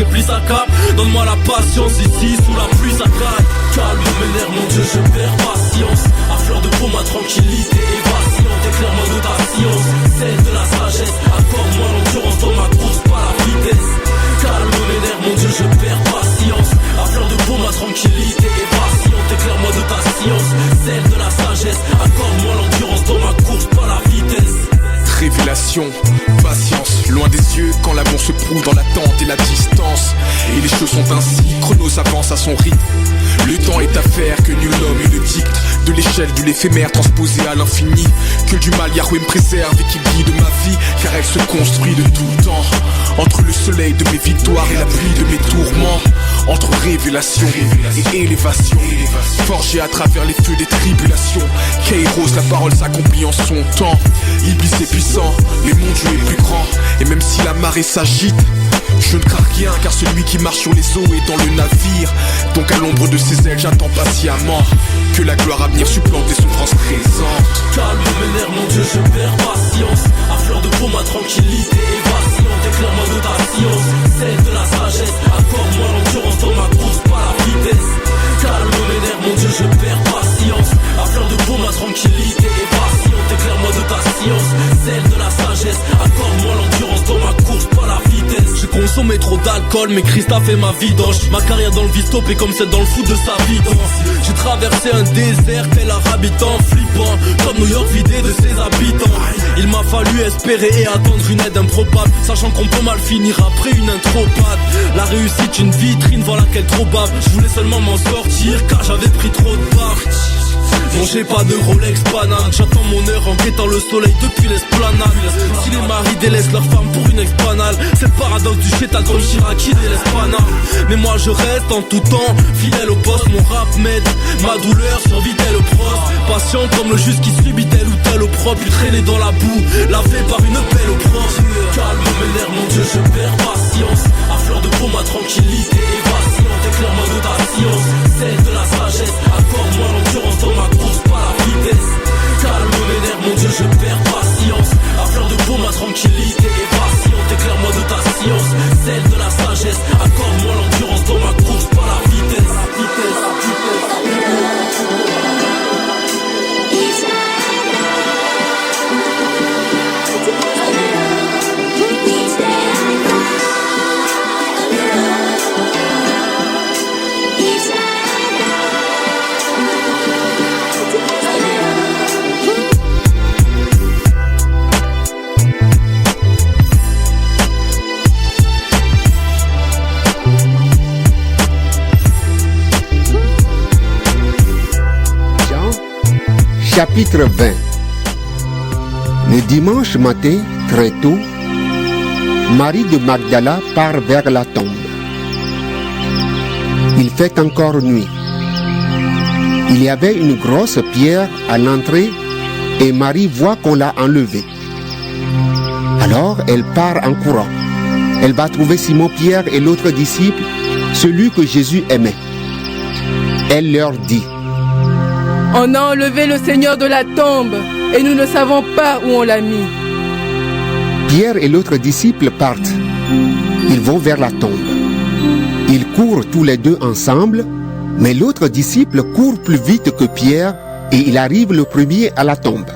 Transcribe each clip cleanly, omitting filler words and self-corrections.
et puis ça cap. Donne-moi la patience ici, sous la pluie ça caille. Calme mes nerfs, mon Dieu, je perds patience. À fleur de peau, ma tranquillité est vacillante. Éclaire-moi de ta science, celle de la sagesse. Accorde-moi l'endurance dans ma course, pas la vitesse. Calme mes nerfs, mon Dieu, je perds patience. À fleur de peau, ma tranquillité est vacillante. Éclaire-moi de ta science, celle de la sagesse. Accorde-moi l'endurance dans ma course, pas la vitesse. Révélation, patience, loin des yeux quand l'amour se prouve dans l'attente et la distance. Et les choses sont ainsi, Chronos avance à son rythme. Le temps est affaire que nul homme ne le dicte. De l'échelle de l'éphémère transposée à l'infini. Que du mal Yahweh me préserve et qu'il guide ma vie. Car elle se construit de tout temps. Entre le soleil de mes victoires et la pluie de mes tourments. Entre révélation et élévation. Forgé à travers les feux des tribulations. Kairos, la parole s'accomplit en son temps. Iblis est puissant, mais mon Dieu est plus grand. Et même si la marée s'agite, je ne crains rien, car celui qui marche sur les eaux est dans le navire. Donc à l'ombre de ses ailes j'attends patiemment que la gloire à venir supplante les souffrances présentes. Calme mes nerfs, mon Dieu, je perds patience. À fleur de peau, ma tranquillité est vacillante. Éclaire-moi de ta science, celle de la sagesse. Accorde-moi l'endurance dans ma course, pas la vitesse. Calme mes nerfs, mon Dieu, je perds patience. À fleur de peau, ma tranquillité est vacillante. Éclaire-moi de ta science, celle de la sagesse. Accorde-moi l'endurance dans ma course, pas la vitesse. J'ai consommé trop d'alcool, mais Christ a fait ma vidange. Ma carrière dans le vice-top est comme celle dans le foot de sa vidance. J'ai traversé un désert tel un habitant flippant, comme New York vidé de ses habitants. Il m'a fallu espérer et attendre une aide improbable, sachant qu'on peut mal finir après une intropade. La réussite une vitrine, voilà qu'elle trop bave. Je voulais seulement m'en sortir car j'avais pris trop de baffes. Non, j'ai pas de Rolex banane. J'attends mon heure en guettant le soleil depuis l'esplanade. Si les maris délaissent leur femme pour une ex-banale, c'est le paradoxe du chétal comme Chirac qui délaisse Paname. Mais moi je reste en tout temps fidèle au poste. Mon rap m'aide, ma douleur survit tel au proche. Patient comme le juge qui subit tel ou tel opprobre. Puis traîné dans la boue, lavé par une pelle au proche. Calme mes nerfs, mon Dieu, je perds patience. À fleur de peau, ma tranquillité est vacillante. Éclaire-moi de ta science, celle de la sagesse. Accorde-moi l'endurance dans ma course, pas la vitesse. Calme mes nerfs, mon Dieu, je perds patience. À fleur de peau, ma tranquillité est vacillante. Éclaire-moi de ta science, celle de la sagesse. Accorde-moi l'endurance dans ma course, pas la vitesse. Chapitre 20. Le dimanche matin, très tôt, Marie de Magdala part vers la tombe. Il fait encore nuit. Il y avait une grosse pierre à l'entrée et Marie voit qu'on l'a enlevée. Alors elle part en courant. Elle va trouver Simon-Pierre et l'autre disciple, celui que Jésus aimait. Elle leur dit: On a enlevé le Seigneur de la tombe et nous ne savons pas où on l'a mis. Pierre et l'autre disciple partent. Ils vont vers la tombe. Ils courent tous les deux ensemble, mais l'autre disciple court plus vite que Pierre et il arrive le premier à la tombe.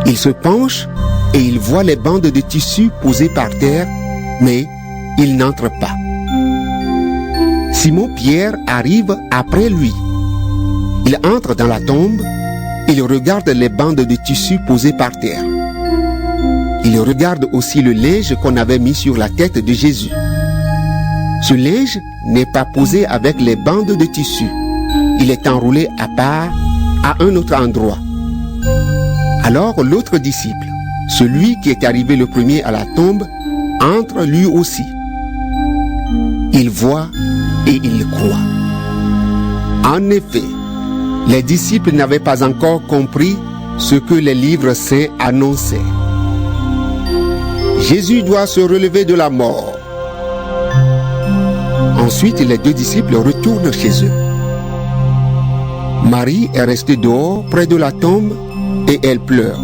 Il se penche et il voit les bandes de tissu posées par terre, mais il n'entre pas. Simon-Pierre arrive après lui. Il entre dans la tombe, il regarde les bandes de tissu posées par terre. Il regarde aussi le linge qu'on avait mis sur la tête de Jésus. Ce linge n'est pas posé avec les bandes de tissu. Il est enroulé à part, à un autre endroit. Alors l'autre disciple, celui qui est arrivé le premier à la tombe, entre lui aussi. Il voit et il croit. En effet, les disciples n'avaient pas encore compris ce que les livres saints annonçaient. Jésus doit se relever de la mort. Ensuite, les deux disciples retournent chez eux. Marie est restée dehors près de la tombe et elle pleure.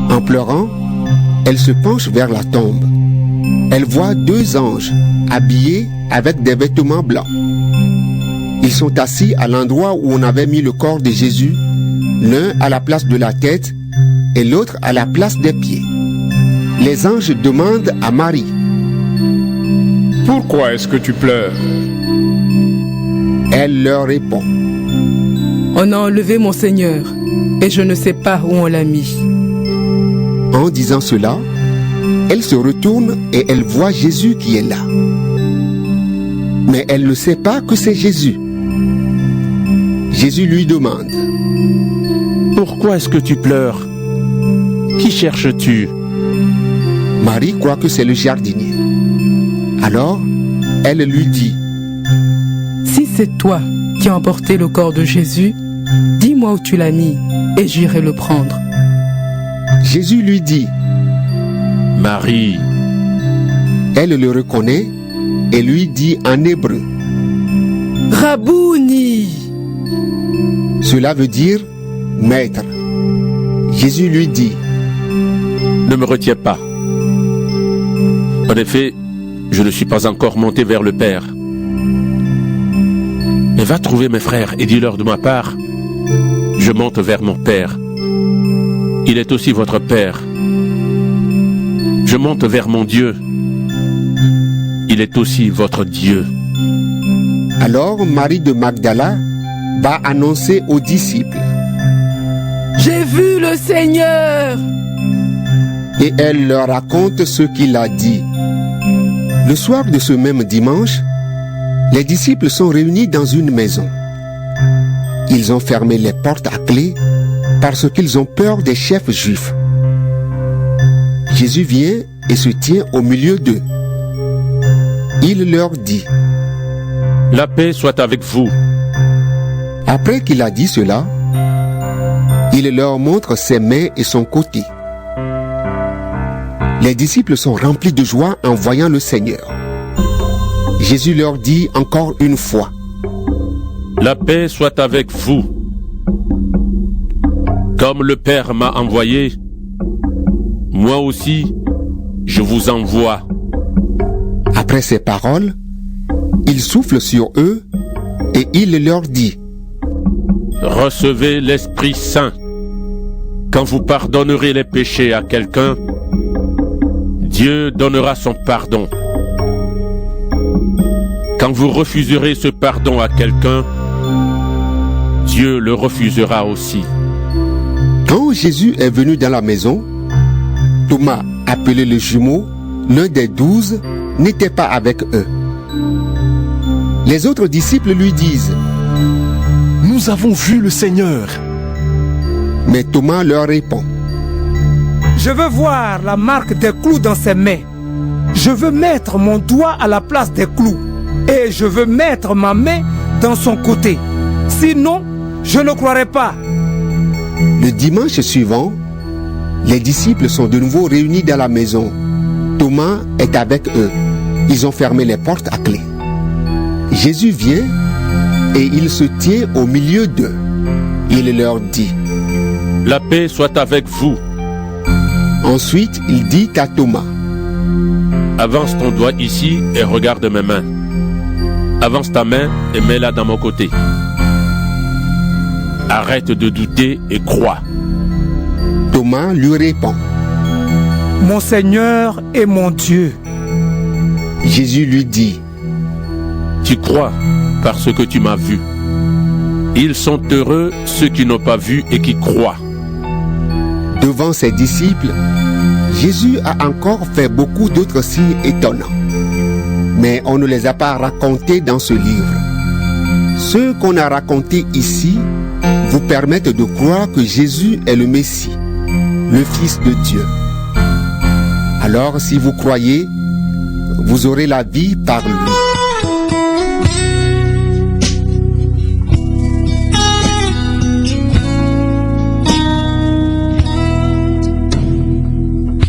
En pleurant, elle se penche vers la tombe. elle voit deux anges habillés avec des vêtements blancs. Ils sont assis à l'endroit où on avait mis le corps de Jésus, l'un à la place de la tête et l'autre à la place des pieds. Les anges demandent à Marie: Pourquoi est-ce que tu pleures? Elle leur répond: On a enlevé mon Seigneur, et je ne sais pas où on l'a mis. En disant cela, elle se retourne et elle voit Jésus qui est là. Mais elle ne sait pas que c'est Jésus. Jésus lui demande: Pourquoi est-ce que tu pleures? Qui cherches-tu? Marie croit que c'est le jardinier. Alors, elle lui dit: Si c'est toi qui as emporté le corps de Jésus, dis-moi où tu l'as mis, et j'irai le prendre. Jésus lui dit: Marie. Elle le reconnaît et lui dit en hébreu: Rabouni! Cela veut dire maître. Jésus lui dit: Ne me retiens pas. En effet, je ne suis pas encore monté vers le Père. Mais va trouver mes frères et dis-leur de ma part: Je monte vers mon Père. Il est aussi votre Père. Je monte vers mon Dieu. Il est aussi votre Dieu. Alors Marie de Magdala va annoncer aux disciples: J'ai vu le Seigneur! Et elle leur raconte ce qu'il a dit. Le soir de ce même dimanche, les disciples sont réunis dans une maison. Ils ont fermé les portes à clé parce qu'ils ont peur des chefs juifs. Jésus vient et se tient au milieu d'eux. Il leur dit: La paix soit avec vous. Après qu'il a dit cela, il leur montre ses mains et son côté. Les disciples sont remplis de joie en voyant le Seigneur. Jésus leur dit encore une fois: La paix soit avec vous. Comme le Père m'a envoyé, moi aussi, je vous envoie. Après ces paroles, il souffle sur eux et il leur dit: Recevez l'Esprit Saint. Quand vous pardonnerez les péchés à quelqu'un, Dieu donnera son pardon. Quand vous refuserez ce pardon à quelqu'un, Dieu le refusera aussi. Quand Jésus est venu dans la maison, Thomas, appelé le jumeau, l'un des 12, n'était pas avec eux. Les autres disciples lui disent: Nous avons vu le Seigneur. Mais Thomas leur répond: Je veux voir la marque des clous dans ses mains. Je veux mettre mon doigt à la place des clous. Et je veux mettre ma main dans son côté. Sinon, je ne croirai pas. Le dimanche suivant, les disciples sont de nouveau réunis dans la maison. Thomas est avec eux. Ils ont fermé les portes à clé. Jésus vient et il se tient au milieu d'eux. Il leur dit: La paix soit avec vous. Ensuite, il dit à Thomas: Avance ton doigt ici et regarde mes mains. Avance ta main et mets-la dans mon côté. Arrête de douter et crois. Thomas lui répond: Mon Seigneur et mon Dieu. Jésus lui dit: Tu crois parce que tu m'as vu. Ils sont heureux ceux qui n'ont pas vu et qui croient. Devant ses disciples, Jésus a encore fait beaucoup d'autres signes étonnants. Mais on ne les a pas racontés dans ce livre. Ceux qu'on a racontés ici vous permettent de croire que Jésus est le Messie, le Fils de Dieu. Alors, si vous croyez, vous aurez la vie par lui.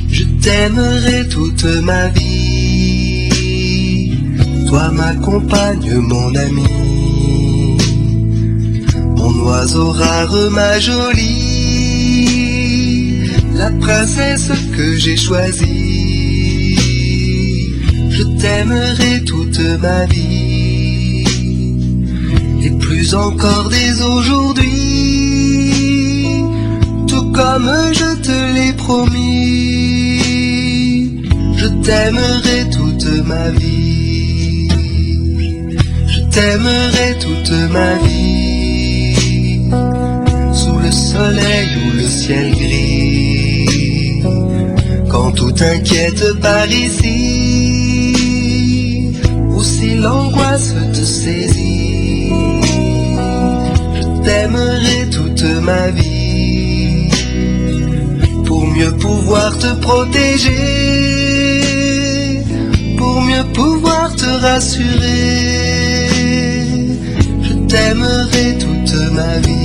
Je t'aimerai toute ma vie. Toi ma compagne, mon ami, mon oiseau rare, ma jolie, la princesse que j'ai choisie. je t'aimerai toute ma vie, et plus encore dès aujourd'hui, tout comme je te l'ai promis, je t'aimerai toute ma vie, je t'aimerai toute ma vie, sous le soleil ou le ciel gris, quand tout inquiète par ici, ou si l'angoisse te saisit, je t'aimerai toute ma vie, pour mieux pouvoir te protéger, pour mieux pouvoir te rassurer, je t'aimerai toute ma vie.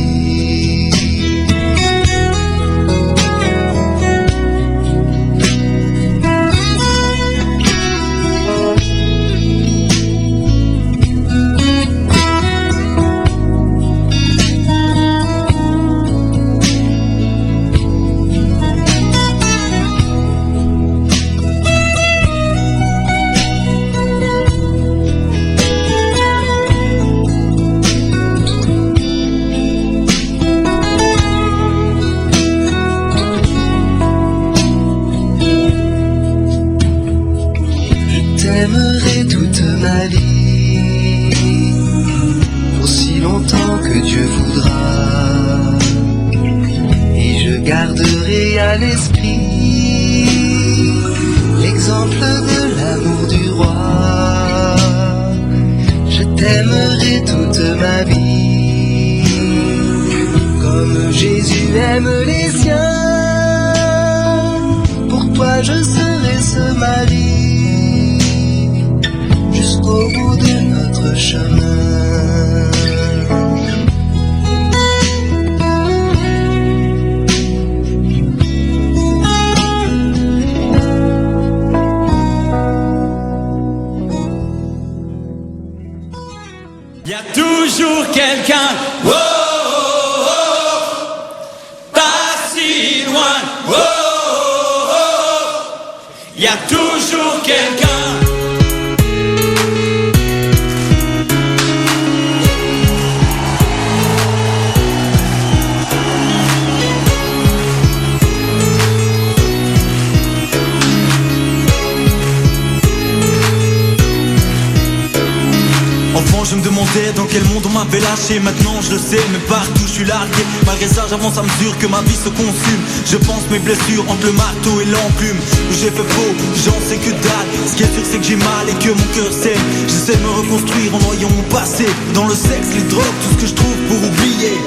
Maintenant je le sais, mais partout je suis largué. Malgré ça j'avance à mesure que ma vie se consume. Je pense mes blessures entre le marteau et l'enclume. Où j'ai fait faux, j'en sais que dalle. Ce qui est sûr c'est que j'ai mal et que mon cœur saigne. J'essaie de me reconstruire en noyant mon passé dans le sexe, les drogues, tout ce que je trouve pour oublier.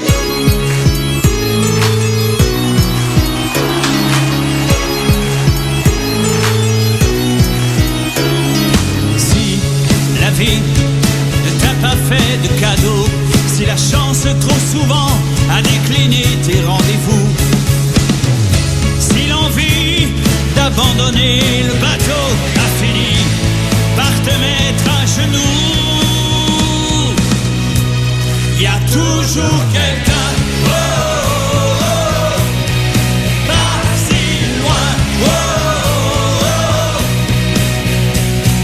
Si la vie ne t'a pas fait de cadeau, si la chance trop souvent a décliné tes rendez-vous, si l'envie d'abandonner le bateau a fini par te mettre à genoux, y a toujours quelqu'un, oh, oh, oh, pas si loin, oh, oh, oh,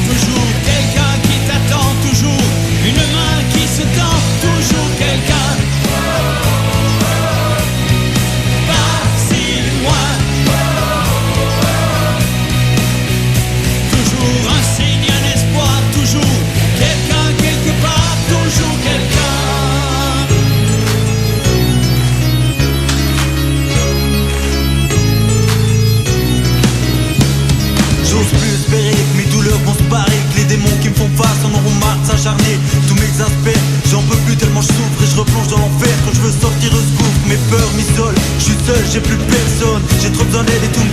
toujours quelqu'un qui t'attend, toujours une main qui se tend, toujours quelqu'un, pas si loin, toujours un signe, un espoir, toujours quelqu'un quelque part, toujours quelqu'un. J'ose plus espérer que mes douleurs vont se parer, que les démons qui me font face en auront marre de s'acharner. Tous m'exaspèrent, j'en peux plus tellement je souffre et je replonge dans l'enfer. Quand je veux sortir au secours, mes peurs m'isolent. Je suis seul, j'ai plus personne, j'ai trop besoin d'aide et tout